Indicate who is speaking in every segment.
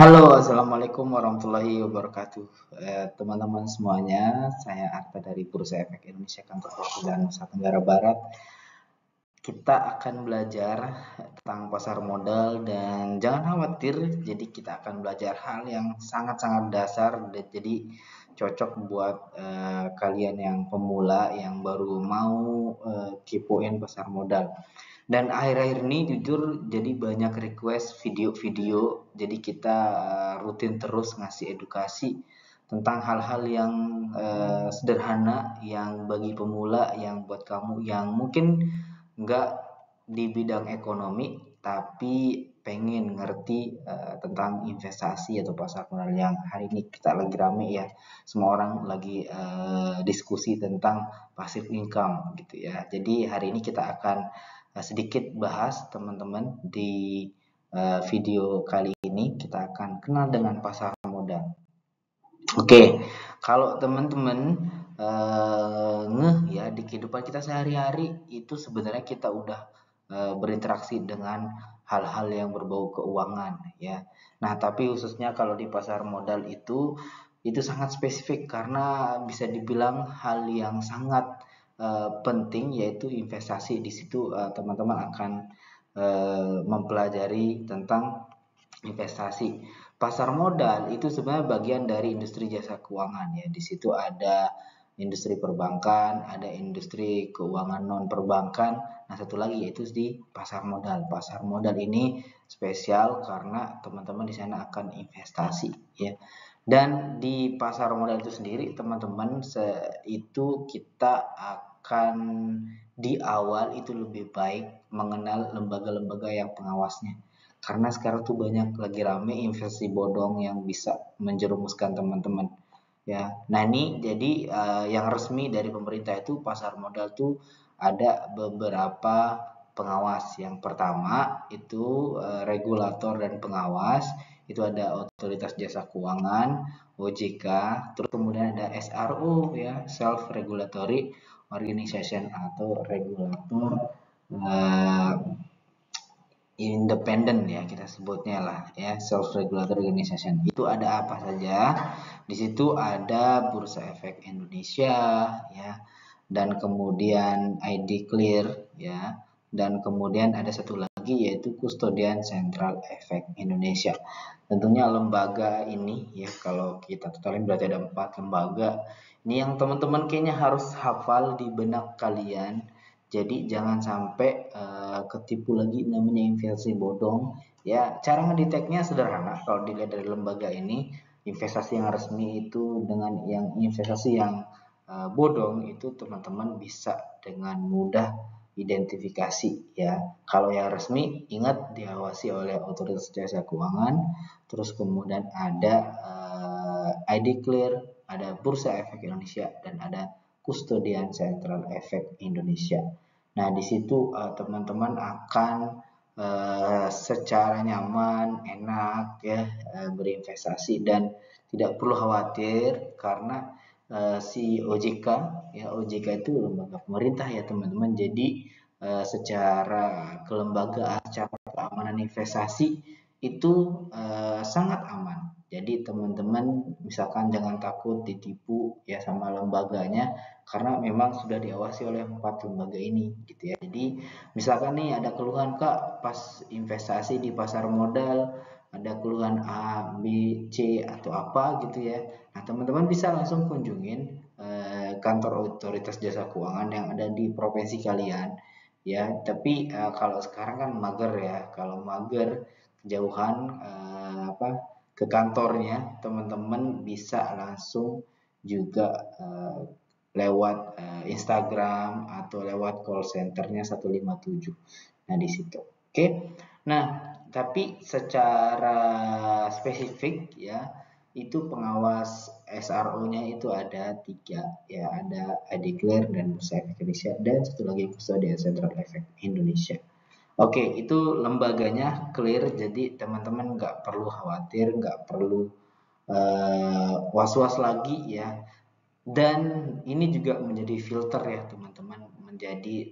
Speaker 1: Halo, assalamualaikum warahmatullahi wabarakatuh. Teman-teman semuanya, saya Arta dari Bursa Efek Indonesia Kantor Perwakilan Nusa Tenggara Barat. Kita akan belajar tentang pasar modal dan jangan khawatir, jadi kita akan belajar hal yang sangat-sangat dasar, jadi cocok buat kalian yang pemula yang baru mau kepoin pasar modal. Dan akhir-akhir ini jujur jadi banyak request video-video, jadi kita rutin terus ngasih edukasi tentang hal-hal yang sederhana, yang bagi pemula, yang buat kamu yang mungkin nggak di bidang ekonomi tapi pengen ngerti tentang investasi atau pasar modal yang hari ini kita lagi rame ya. Semua orang lagi diskusi tentang passive income gitu ya. Jadi hari ini kita akan sedikit bahas teman-teman di video kali ini kita akan kenal dengan pasar modal. Oke, kalau teman-teman ngeh ya di kehidupan kita sehari-hari itu sebenarnya kita udah berinteraksi dengan hal-hal yang berbau keuangan ya. Nah, tapi khususnya kalau di pasar modal itu sangat spesifik karena bisa dibilang hal yang sangat penting yaitu investasi. Di situ teman-teman akan mempelajari tentang investasi. Pasar modal itu sebenarnya bagian dari industri jasa keuangan ya. Di situ ada industri perbankan, ada industri keuangan non perbankan. Nah, satu lagi yaitu di pasar modal. Pasar modal ini spesial karena teman-teman di sana akan investasi ya. Dan di pasar modal itu sendiri teman-teman itu kita akan di awal itu lebih baik mengenal lembaga-lembaga yang pengawasnya. Karena sekarang tuh banyak lagi rame investasi bodong yang bisa menjerumuskan teman-teman. Ya, nah ini jadi yang resmi dari pemerintah itu pasar modal tuh ada beberapa pengawas. Yang pertama itu regulator dan pengawas, itu ada Otoritas Jasa Keuangan (OJK), terus kemudian ada SRO ya, Self Regulatory Organization atau regulator eh, independen ya kita sebutnya lah ya, self regulatory organization. Itu ada apa saja? Di situ ada Bursa Efek Indonesia ya, dan kemudian ID Clear ya, dan kemudian ada satu lagi yaitu Kustodian Sentral Efek Indonesia. Tentunya lembaga ini ya, kalau kita totalin berarti ada 4 lembaga. Ini yang teman-teman kayaknya harus hafal di benak kalian, jadi jangan sampai ketipu lagi namanya investasi bodong. Ya, cara ngedeteknya sederhana. Kalau dilihat dari lembaga ini, investasi yang resmi itu dengan yang investasi yang bodong itu teman-teman bisa dengan mudah identifikasi ya. Kalau yang resmi ingat diawasi oleh Otoritas Jasa Keuangan, terus kemudian ada ID Clear, ada Bursa Efek Indonesia dan ada Kustodian Sentral Efek Indonesia. Nah, di situ teman-teman akan secara nyaman, enak ya berinvestasi dan tidak perlu khawatir karena si OJK ya, OJK itu lembaga pemerintah ya teman-teman. Jadi secara kelembagaan, secara keamanan investasi itu sangat aman. Jadi teman-teman misalkan jangan takut ditipu ya sama lembaganya karena memang sudah diawasi oleh 4 lembaga ini gitu ya. Jadi misalkan nih ada keluhan Kak pas investasi di pasar modal, ada keluhan A, B, C atau apa gitu ya. Nah, teman-teman bisa langsung kunjungin kantor Otoritas Jasa Keuangan yang ada di provinsi kalian ya. Tapi kalau sekarang kan mager ya. Kalau mager kejauhan ke kantornya, teman-teman bisa langsung juga lewat Instagram atau lewat call centernya 157. Nah, di situ. Oke. Nah, tapi secara spesifik ya, itu pengawas SRO-nya itu ada 3 ya, ada ID Clear dan Bursa Efek Indonesia dan satu lagi Kustodian Sentral Efek Indonesia. Oke, itu lembaganya clear, jadi teman-teman nggak perlu khawatir, nggak perlu was-was lagi ya. Dan ini juga menjadi filter ya teman-teman, menjadi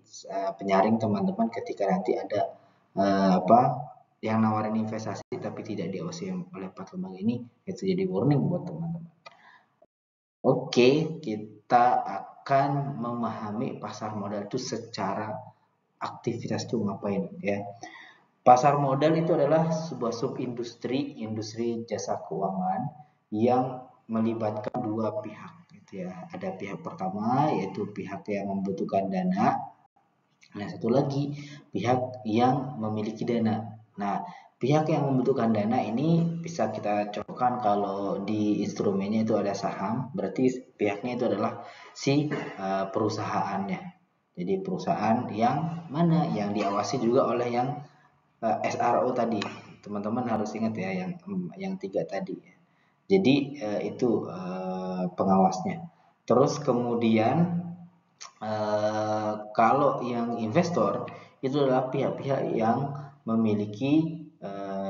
Speaker 1: penyaring teman-teman ketika nanti ada apa yang nawarin investasi tapi tidak diawasi oleh 4 lembaga ini, itu jadi warning buat teman-teman. Oke, kita akan memahami pasar modal itu secara aktivitas itu ngapain ya. Pasar modal itu adalah sebuah subindustri industri jasa keuangan yang melibatkan dua pihak gitu ya. Ada pihak pertama yaitu pihak yang membutuhkan dana. Nah, satu lagi pihak yang memiliki dana. Nah, pihak yang membutuhkan dana ini bisa kita contohkan kalau di instrumennya itu ada saham, berarti pihaknya itu adalah si perusahaannya. Jadi perusahaan yang mana yang diawasi juga oleh yang SRO tadi. Teman-teman harus ingat ya yang tiga tadi. Jadi itu pengawasnya. Terus kemudian kalau yang investor itu adalah pihak-pihak yang memiliki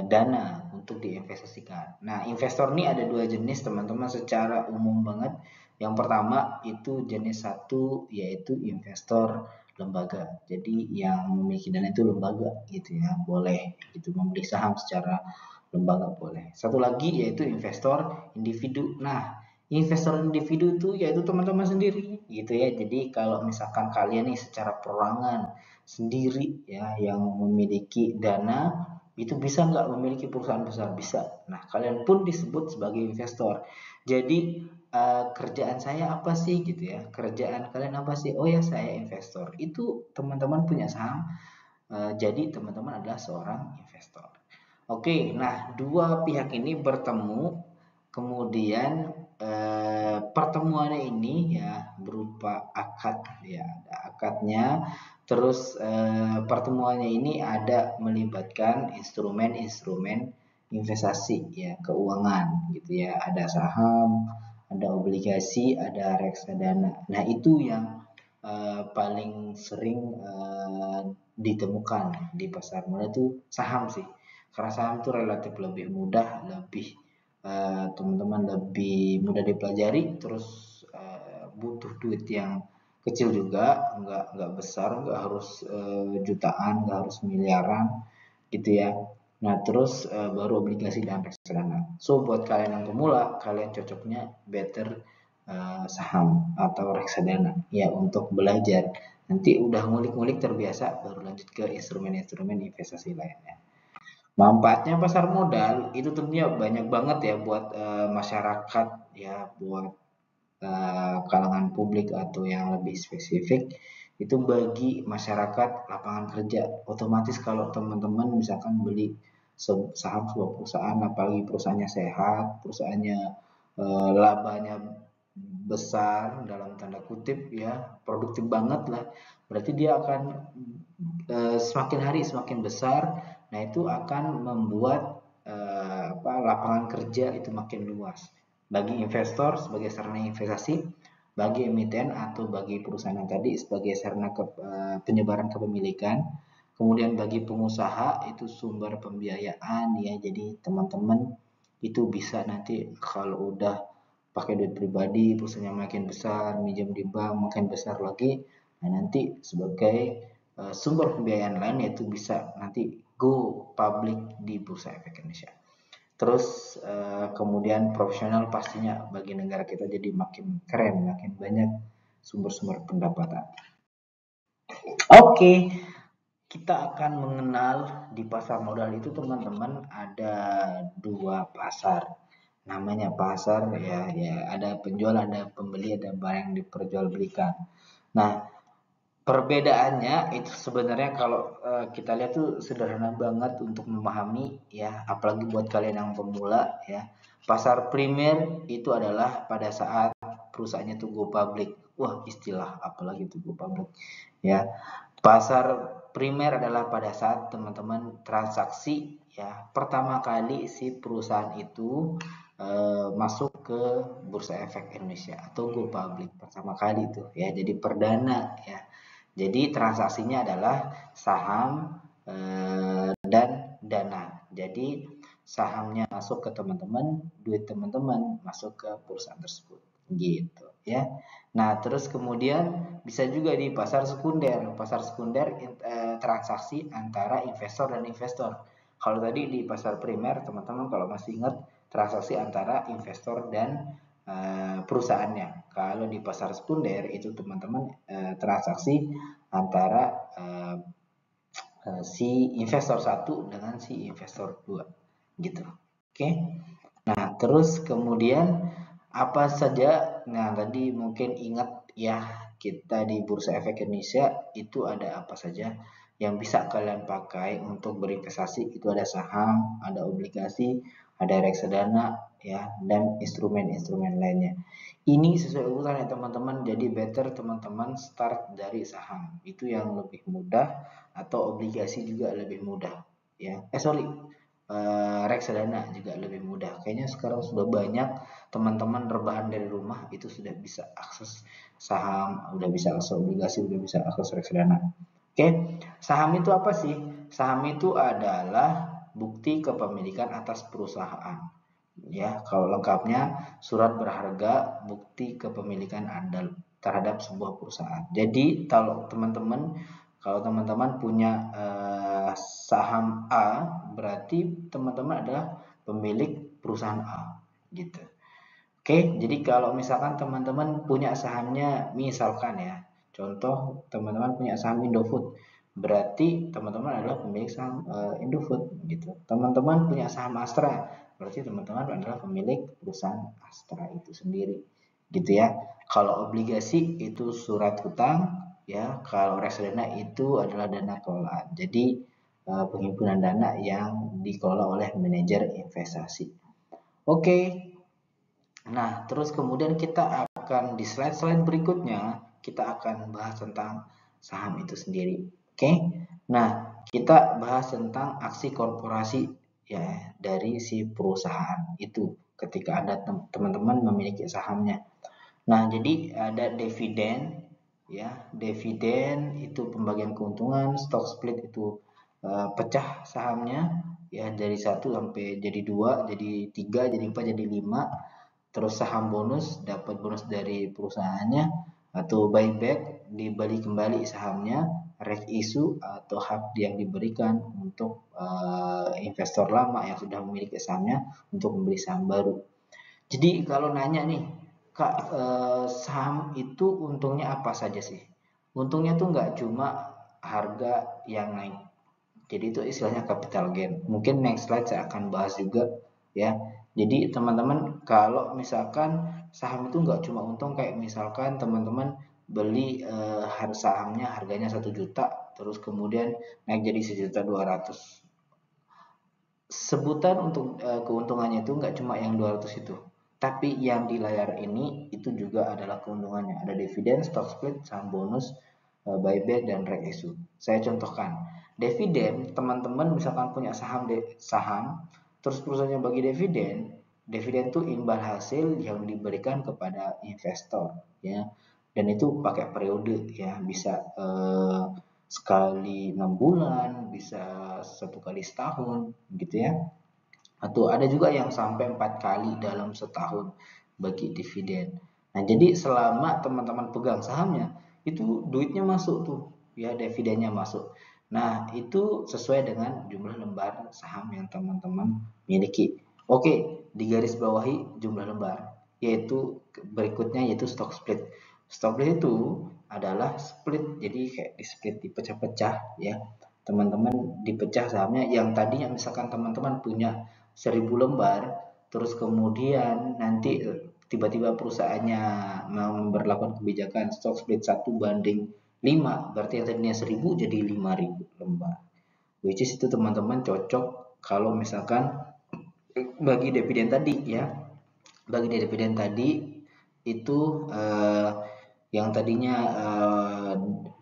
Speaker 1: dana untuk diinvestasikan. Nah, investor ini ada dua jenis teman-teman secara umum banget. Yang pertama itu jenis satu yaitu investor lembaga. Jadi yang memiliki dana itu lembaga gitu ya, boleh gitu membeli saham secara lembaga boleh. Satu lagi yaitu investor individu. Nah, investor individu itu yaitu teman-teman sendiri gitu ya. Jadi kalau misalkan kalian nih secara perorangan sendiri ya yang memiliki dana itu bisa nggak memiliki perusahaan besar? Bisa. Nah, kalian pun disebut sebagai investor. Jadi kerjaan saya apa sih gitu ya? Kerjaan kalian apa sih? Oh ya, saya investor. Itu teman-teman punya saham. Jadi teman-teman adalah seorang investor. Oke, nah dua pihak ini bertemu, kemudian pertemuannya ini ya berupa akad ya, ada akadnya. Terus pertemuannya ini ada melibatkan instrumen-instrumen investasi ya, keuangan gitu ya. Ada saham, ada obligasi, ada reksadana. Nah, itu yang paling sering ditemukan di pasar modal itu saham sih. Karena saham itu relatif lebih mudah, lebih teman-teman lebih mudah dipelajari, terus butuh duit yang kecil juga, nggak besar, nggak harus jutaan, nggak harus miliaran gitu ya. Nah, terus baru obligasi dan reksadana. So, buat kalian yang pemula, kalian cocoknya better saham atau reksadana ya untuk belajar. Nanti udah ngulik-ngulik terbiasa, baru lanjut ke instrumen-instrumen investasi lainnya. Manfaatnya pasar modal itu tentunya banyak banget ya buat masyarakat ya, buat kalangan publik atau yang lebih spesifik itu bagi masyarakat lapangan kerja. Otomatis kalau teman-teman misalkan beli saham sebuah perusahaan, apalagi perusahaannya sehat, perusahaannya labanya besar dalam tanda kutip ya, produktif banget lah, berarti dia akan semakin hari semakin besar. Nah, itu akan membuat lapangan kerja itu makin luas bagi investor sebagai sarana investasi, bagi emiten atau bagi perusahaan yang tadi sebagai sarana penyebaran kepemilikan, kemudian bagi pengusaha itu sumber pembiayaan ya. Jadi teman-teman itu bisa nanti kalau udah pakai duit pribadi, perusahaannya makin besar, minjem di bank makin besar lagi. Nah, nanti sebagai sumber pembiayaan lain yaitu bisa nanti go public di Bursa Efek Indonesia. Terus kemudian profesional pastinya bagi negara kita jadi makin keren, makin banyak sumber-sumber pendapatan. Oke, kita akan mengenal di pasar modal itu teman-teman ada dua pasar. Namanya pasar ya, ya ada penjual, ada pembeli, ada barang yang diperjualbelikan. Nah, perbedaannya itu sebenarnya kalau kita lihat tuh sederhana banget untuk memahami ya, apalagi buat kalian yang pemula ya. Pasar primer itu adalah pada saat perusahaannya tuh go public. Wah, istilah apalagi tuh go public ya. Pasar primer adalah pada saat teman-teman transaksi ya, pertama kali si perusahaan itu masuk ke Bursa Efek Indonesia atau go public pertama kali itu ya, jadi perdana ya. Jadi transaksinya adalah saham dan dana. Jadi sahamnya masuk ke teman-teman, duit teman-teman masuk ke perusahaan tersebut gitu ya. Nah, terus kemudian bisa juga di pasar sekunder. Pasar sekunder transaksi antara investor dan investor. Kalau tadi di pasar primer, teman-teman kalau masih ingat transaksi antara investor dan perusahaannya. Kalau di pasar sekunder itu teman-teman transaksi antara si investor satu dengan si investor dua, gitu. Oke. Nah, terus kemudian apa saja? Nah, tadi mungkin ingat ya, kita di Bursa Efek Indonesia itu ada apa saja yang bisa kalian pakai untuk berinvestasi. Itu ada saham, ada obligasi, ada reksadana, ya, dan instrumen-instrumen lainnya. Ini sesuai urutan ya teman-teman. Jadi better teman-teman start dari saham. Itu yang lebih mudah, atau obligasi juga lebih mudah. Ya, reksadana juga lebih mudah. Kayaknya sekarang sudah banyak teman-teman rebahan dari rumah itu sudah bisa akses saham, udah bisa akses obligasi, udah bisa akses reksadana. Oke, saham itu apa sih? Saham itu adalah bukti kepemilikan atas perusahaan. Ya, kalau lengkapnya surat berharga bukti kepemilikan Anda terhadap sebuah perusahaan. Jadi kalau teman-teman punya saham A, berarti teman-teman adalah pemilik perusahaan A, gitu. Oke, jadi kalau misalkan teman-teman punya sahamnya, misalkan ya, contoh teman-teman punya saham Indofood, berarti teman-teman adalah pemilik saham Indofood, gitu. Teman-teman punya saham Astra, berarti teman-teman adalah pemilik perusahaan Astra itu sendiri, gitu ya. Kalau obligasi itu surat hutang, ya. Kalau reksadana itu adalah dana kelolaan. Jadi penghimpunan dana yang dikelola oleh manajer investasi. Oke. Nah, terus kemudian kita akan di slide-slide berikutnya, kita akan bahas tentang saham itu sendiri. Oke. Nah, kita bahas tentang aksi korporasi ya dari si perusahaan itu ketika ada teman-teman memiliki sahamnya. Nah, jadi ada dividen ya. Dividen itu pembagian keuntungan, stock split itu pecah sahamnya ya dari 1 sampai jadi 2, jadi 3, jadi 4, jadi 5. Terus saham bonus, dapat bonus dari perusahaannya, atau buyback, dibeli kembali sahamnya, rek issue atau hak yang diberikan untuk investor lama yang sudah memiliki sahamnya untuk membeli saham baru. Jadi kalau nanya nih, Kak, saham itu untungnya apa saja sih? Untungnya tuh nggak cuma harga yang naik. Jadi itu istilahnya capital gain. Mungkin next slide saya akan bahas juga ya. Jadi teman-teman kalau misalkan saham itu nggak cuma untung, kayak misalkan teman-teman beli sahamnya harganya 1 juta, terus kemudian naik jadi 1.200.000. Sebutan untuk keuntungannya itu nggak cuma yang 200 itu, tapi yang di layar ini itu juga adalah keuntungannya. Ada dividen, stock split, saham bonus, buyback, dan right issue. Saya contohkan. Dividen, teman-teman misalkan punya saham, terus perusahaannya bagi dividen. Dividen itu imbal hasil yang diberikan kepada investor, ya. Dan itu pakai periode, ya, bisa sekali 6 bulan, bisa 1 kali setahun, gitu ya. Atau ada juga yang sampai 4 kali dalam setahun bagi dividen. Nah, jadi selama teman-teman pegang sahamnya, itu duitnya masuk tuh, ya, dividennya masuk. Nah, itu sesuai dengan jumlah lembar saham yang teman-teman miliki. Oke, di garis bawahi jumlah lembar, yaitu berikutnya yaitu stock split. Stock split itu adalah split, jadi kayak di split, dipecah-pecah ya. Teman-teman dipecah sahamnya yang tadinya misalkan teman-teman punya 1.000 lembar, terus kemudian nanti tiba-tiba perusahaannya mau memberlakukan kebijakan stock split 1:5, berarti yang tadinya 1.000 jadi 5.000 lembar. Which is itu teman-teman cocok kalau misalkan bagi dividen tadi ya. Bagi dividen tadi itu yang tadinya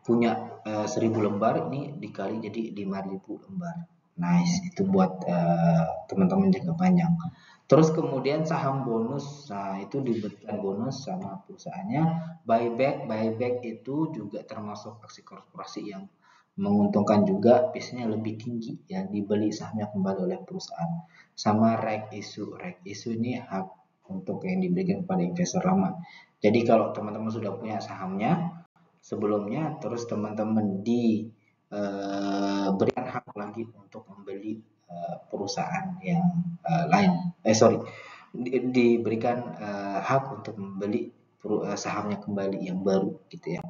Speaker 1: punya 1.000 lembar, ini dikali jadi 5.000 lembar. Nice, itu buat teman-teman jangka panjang. Terus kemudian saham bonus, nah itu diberikan bonus sama perusahaannya. Buyback itu juga termasuk aksi korporasi yang menguntungkan juga, biasanya lebih tinggi ya, dibeli sahamnya kembali oleh perusahaan. Sama right issue ini hak untuk yang diberikan kepada investor lama. Jadi kalau teman-teman sudah punya sahamnya sebelumnya, terus teman-teman diberikan hak lagi untuk membeli perusahaan yang lain. Diberikan hak untuk membeli sahamnya kembali yang baru gitu ya.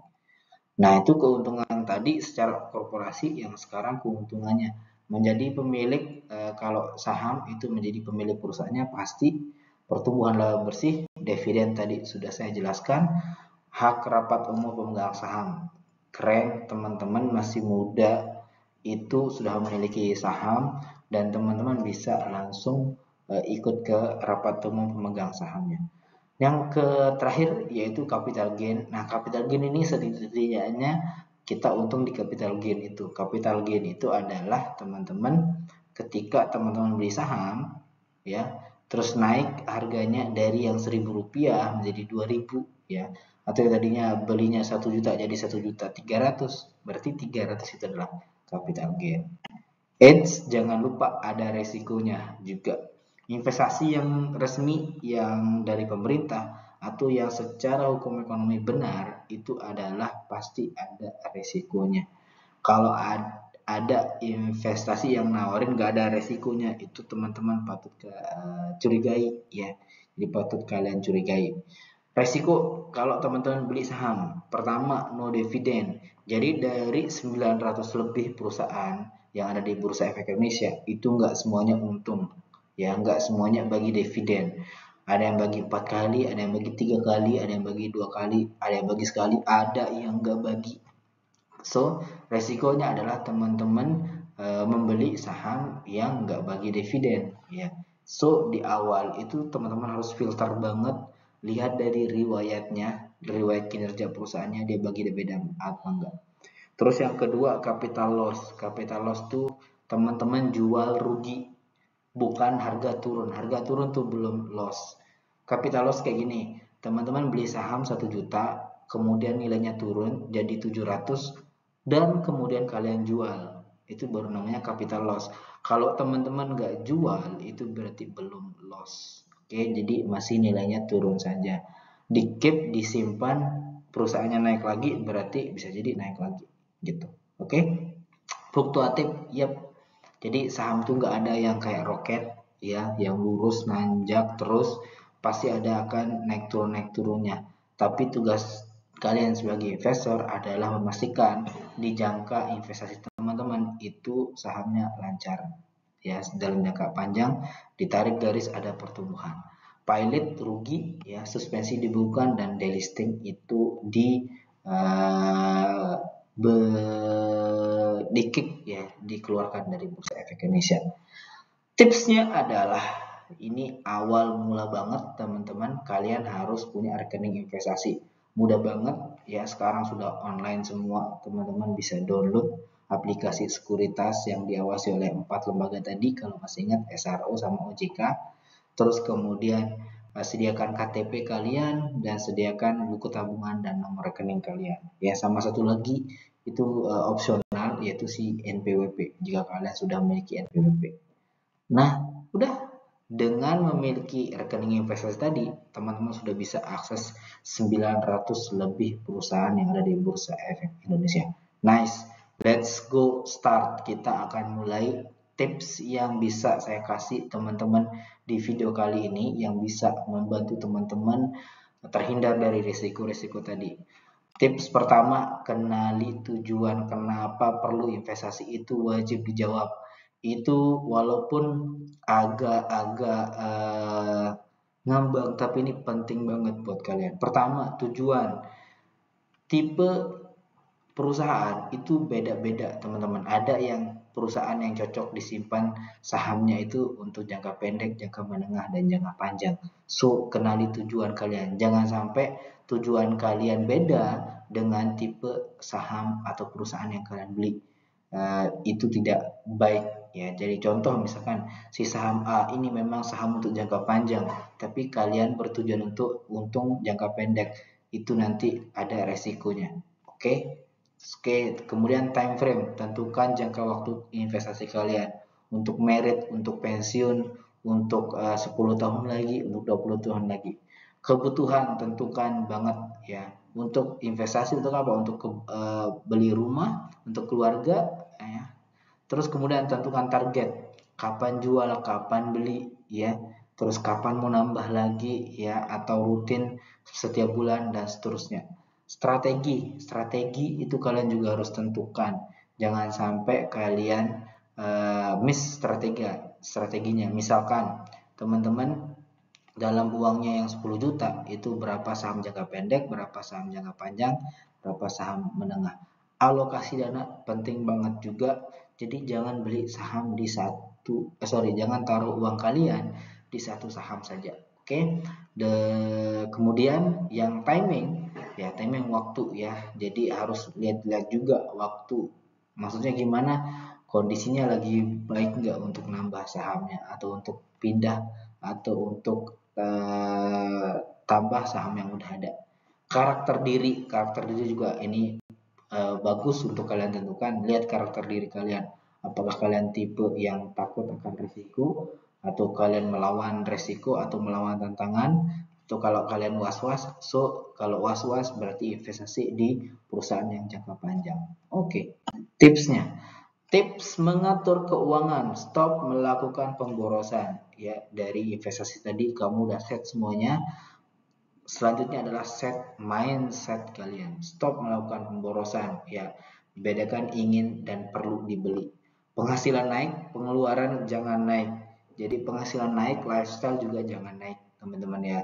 Speaker 1: Nah, itu keuntungan tadi secara korporasi yang sekarang keuntungannya menjadi pemilik kalau saham itu menjadi pemilik perusahaannya pasti pertumbuhan laba bersih, dividen tadi sudah saya jelaskan, hak rapat umum pemegang saham. Keren, teman-teman masih muda itu sudah memiliki saham dan teman-teman bisa langsung ikut ke rapat umum pemegang sahamnya. Yang terakhir yaitu capital gain. Nah, capital gain ini setidaknya kita untung di capital gain itu. Capital gain itu adalah teman-teman ketika teman-teman beli saham ya, terus naik harganya dari yang Rp1.000 menjadi Rp2.000 ya. Atau yang tadinya belinya 1 juta jadi 1.300.000. Berarti 300 itu adalah capital gain. Jangan lupa ada resikonya juga. Investasi yang resmi yang dari pemerintah atau yang secara hukum ekonomi benar itu adalah pasti ada resikonya. Kalau ada investasi yang nawarin nggak ada resikonya, itu teman-teman patut curigai ya. Jadi patut kalian curigai. Resiko kalau teman-teman beli saham, pertama no dividen. Jadi dari 900 lebih perusahaan yang ada di Bursa Efek Indonesia itu nggak semuanya untung, ya nggak semuanya bagi dividen. Ada yang bagi 4 kali, ada yang bagi 3 kali, ada yang bagi 2 kali, ada yang bagi sekali, ada yang nggak bagi. So resikonya adalah teman-teman membeli saham yang nggak bagi dividen, ya. So di awal itu teman-teman harus filter banget, lihat dari riwayat kinerja perusahaannya dia bagi dividen apa enggak. Terus yang kedua capital loss. Capital loss tuh teman-teman jual rugi, bukan harga turun. Harga turun tuh belum loss. Capital loss kayak gini, teman-teman beli saham 1 juta, kemudian nilainya turun jadi 700 dan kemudian kalian jual. Itu baru namanya capital loss. Kalau teman-teman nggak jual itu berarti belum loss. Oke, jadi masih nilainya turun saja. Di keep, disimpan, perusahaannya naik lagi berarti bisa jadi naik lagi gitu. Oke. Fluktuatif, yep. Jadi saham tuh nggak ada yang kayak roket ya, yang lurus nanjak terus, pasti ada akan naik turunnya. Tapi tugas kalian sebagai investor adalah memastikan di jangka investasi teman-teman itu sahamnya lancar ya, dalam jangka panjang ditarik garis ada pertumbuhan. Pilot rugi ya, suspensi dibuka dan delisting itu uh, ya dikeluarkan dari Bursa Efek Indonesia. Tipsnya adalah ini awal mula banget teman-teman, kalian harus punya rekening investasi. Mudah banget ya, sekarang sudah online semua, teman-teman bisa download aplikasi sekuritas yang diawasi oleh 4 lembaga tadi kalau masih ingat, SRO sama OJK. Terus kemudian sediakan KTP kalian dan sediakan buku tabungan dan nomor rekening kalian. Ya, sama satu lagi itu opsional yaitu si NPWP jika kalian sudah memiliki NPWP. Nah, udah dengan memiliki rekening investasi tadi, teman-teman sudah bisa akses 900 lebih perusahaan yang ada di Bursa Efek Indonesia. Nice, let's go start. Kita akan mulai tips yang bisa saya kasih teman-teman di video kali ini yang bisa membantu teman-teman terhindar dari risiko-risiko tadi. Tips pertama, kenali tujuan kenapa perlu investasi itu wajib dijawab. Itu walaupun agak-agak ngambang, tapi ini penting banget buat kalian. Pertama, tujuan. Tipe perusahaan itu beda-beda teman-teman. Ada yang perusahaan yang cocok disimpan sahamnya itu untuk jangka pendek, jangka menengah, dan jangka panjang. So, kenali tujuan kalian. Jangan sampai tujuan kalian beda dengan tipe saham atau perusahaan yang kalian beli. Itu tidak baik ya. Jadi contoh misalkan si saham A ini memang saham untuk jangka panjang, tapi kalian bertujuan untuk untung jangka pendek, itu nanti ada resikonya. Oke. Oke, kemudian time frame, tentukan jangka waktu investasi kalian untuk merit, untuk pensiun, untuk 10 tahun lagi, untuk 20 tahun lagi. Kebutuhan tentukan banget ya. Untuk investasi untuk apa? Untuk beli rumah, untuk keluarga ya. Terus kemudian tentukan target. kapan jual, kapan beli, ya. Terus kapan mau nambah lagi, ya, atau rutin setiap bulan dan seterusnya. Strategi itu kalian juga harus tentukan. Jangan sampai kalian miss strateginya. Misalkan teman-teman dalam uangnya yang 10 juta itu berapa saham jangka pendek, berapa saham jangka panjang, berapa saham menengah. Alokasi dana penting banget juga. Jadi jangan beli saham di jangan taruh uang kalian di satu saham saja. Oke. Kemudian yang timing, ya timing waktu ya. Jadi harus lihat-lihat juga waktu. Maksudnya gimana? Kondisinya lagi baik nggak untuk nambah sahamnya atau untuk pindah atau untuk tambah saham yang udah ada. Karakter diri juga ini bagus untuk kalian tentukan. Lihat karakter diri kalian. Apakah kalian tipe yang takut akan risiko, atau kalian melawan risiko atau melawan tantangan, atau kalau kalian was-was, kalau was-was berarti investasi di perusahaan yang jangka panjang. Oke. Tipsnya. Tips mengatur keuangan, stop melakukan pemborosan. Ya, dari investasi tadi kamu udah set semuanya. Selanjutnya adalah set mindset kalian. Stop melakukan pemborosan. Ya, bedakan ingin dan perlu dibeli. Penghasilan naik, pengeluaran jangan naik. Jadi penghasilan naik, lifestyle juga jangan naik, teman-teman ya.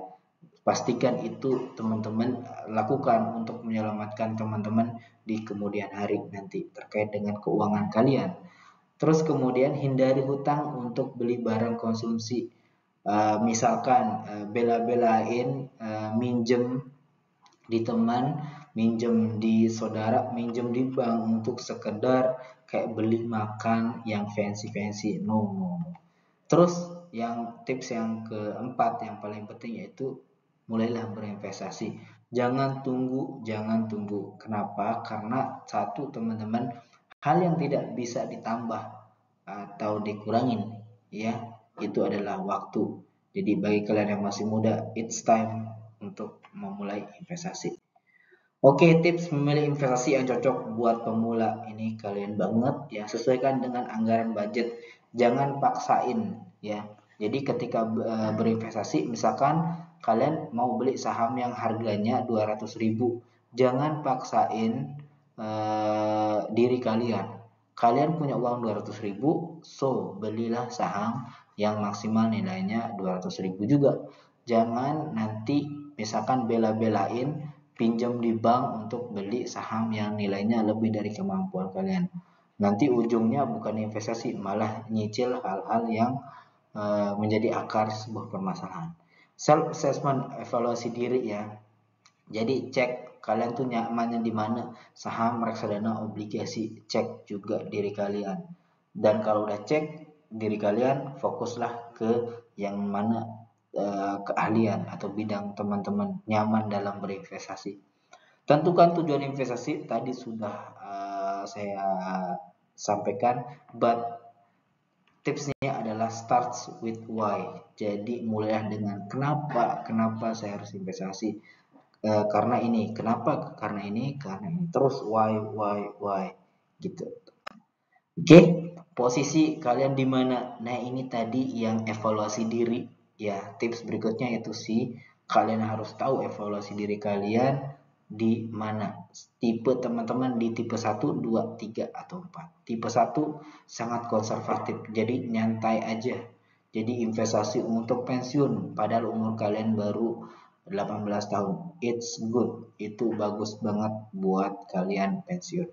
Speaker 1: Pastikan itu teman-teman lakukan untuk menyelamatkan teman-teman di kemudian hari nanti terkait dengan keuangan kalian. Terus kemudian hindari hutang untuk beli barang konsumsi. Misalkan bela-belain minjem di teman, minjem di saudara, minjem di bank untuk sekedar kayak beli makan yang fancy-fancy. No. Terus yang tips yang keempat yang paling penting yaitu mulailah berinvestasi. Jangan tunggu. Kenapa? Karena satu, teman-teman, hal yang tidak bisa ditambah atau dikurangin, ya, itu adalah waktu. Jadi bagi kalian yang masih muda, it's time untuk memulai investasi. Oke, tips memilih investasi yang cocok buat pemula ini kalian banget ya, sesuaikan dengan anggaran budget. Jangan paksain ya. Jadi ketika berinvestasi, misalkan kalian mau beli saham yang harganya 200.000, jangan paksain diri kalian. Kalian punya uang 200.000, so belilah saham yang maksimal nilainya 200.000 juga. Jangan nanti misalkan bela-belain pinjam di bank untuk beli saham yang nilainya lebih dari kemampuan kalian. Nanti ujungnya bukan investasi, malah nyicil hal-hal yang menjadi akar sebuah permasalahan. Self assessment, evaluasi diri ya. Jadi cek kalian tuh nyamannya di mana, saham, reksadana, obligasi. Cek juga diri kalian. Dan kalau udah cek diri kalian, fokuslah ke yang mana keahlian atau bidang teman-teman nyaman dalam berinvestasi. Tentukan tujuan investasi, tadi sudah saya sampaikan, but tipsnya adalah starts with why. Jadi mulailah dengan kenapa saya harus investasi. Karena ini, kenapa? Karena ini. Terus why gitu. Oke, posisi kalian di mana? Nah, ini tadi yang evaluasi diri. Ya, tips berikutnya itu sih, kalian harus tahu evaluasi diri kalian di mana. Tipe teman-teman di tipe 1, 2, 3, atau 4. Tipe 1 sangat konservatif, jadi nyantai aja. Jadi investasi untuk pensiun, padahal umur kalian baru 18 tahun. It's good, itu bagus banget buat kalian pensiun.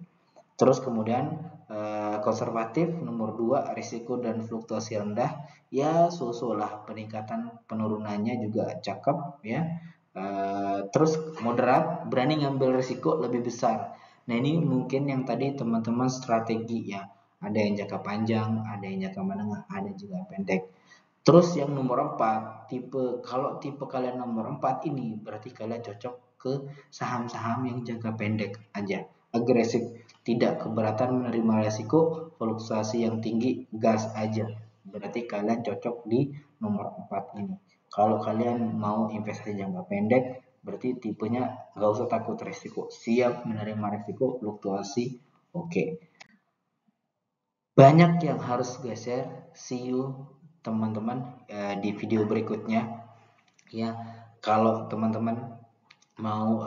Speaker 1: Terus kemudian konservatif, nomor 2, risiko dan fluktuasi rendah. Ya, lah peningkatan penurunannya juga cakep ya. Terus moderat, berani ngambil risiko lebih besar. Nah, ini mungkin yang tadi teman-teman strategi ya. Ada yang jangka panjang, ada yang jangka menengah, ada juga pendek. Terus yang nomor 4, kalau tipe kalian nomor 4 ini berarti kalian cocok ke saham-saham yang jangka pendek aja. Agresif, tidak keberatan menerima resiko, fluktuasi yang tinggi, gas aja. Berarti kalian cocok di nomor 4 ini. Kalau kalian mau investasi jangka pendek, berarti tipenya nggak usah takut resiko, siap menerima resiko, fluktuasi, oke. banyak yang harus geser. See you teman-teman di video berikutnya ya. Kalau teman-teman mau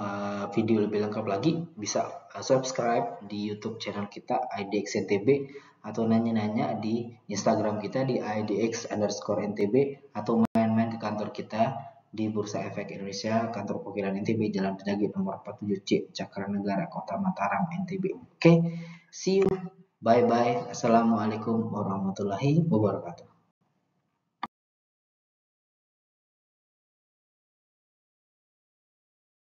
Speaker 1: video lebih lengkap lagi, bisa subscribe di YouTube channel kita IDXNTB, atau nanya-nanya di Instagram kita di IDX_NTB, atau main-main ke kantor kita di Bursa Efek Indonesia, kantor perwakilan NTB, Jalan Penjaga nomor 47C, Cakranegara, Kota Mataram, NTB. Oke, see you, bye bye. Assalamualaikum warahmatullahi wabarakatuh.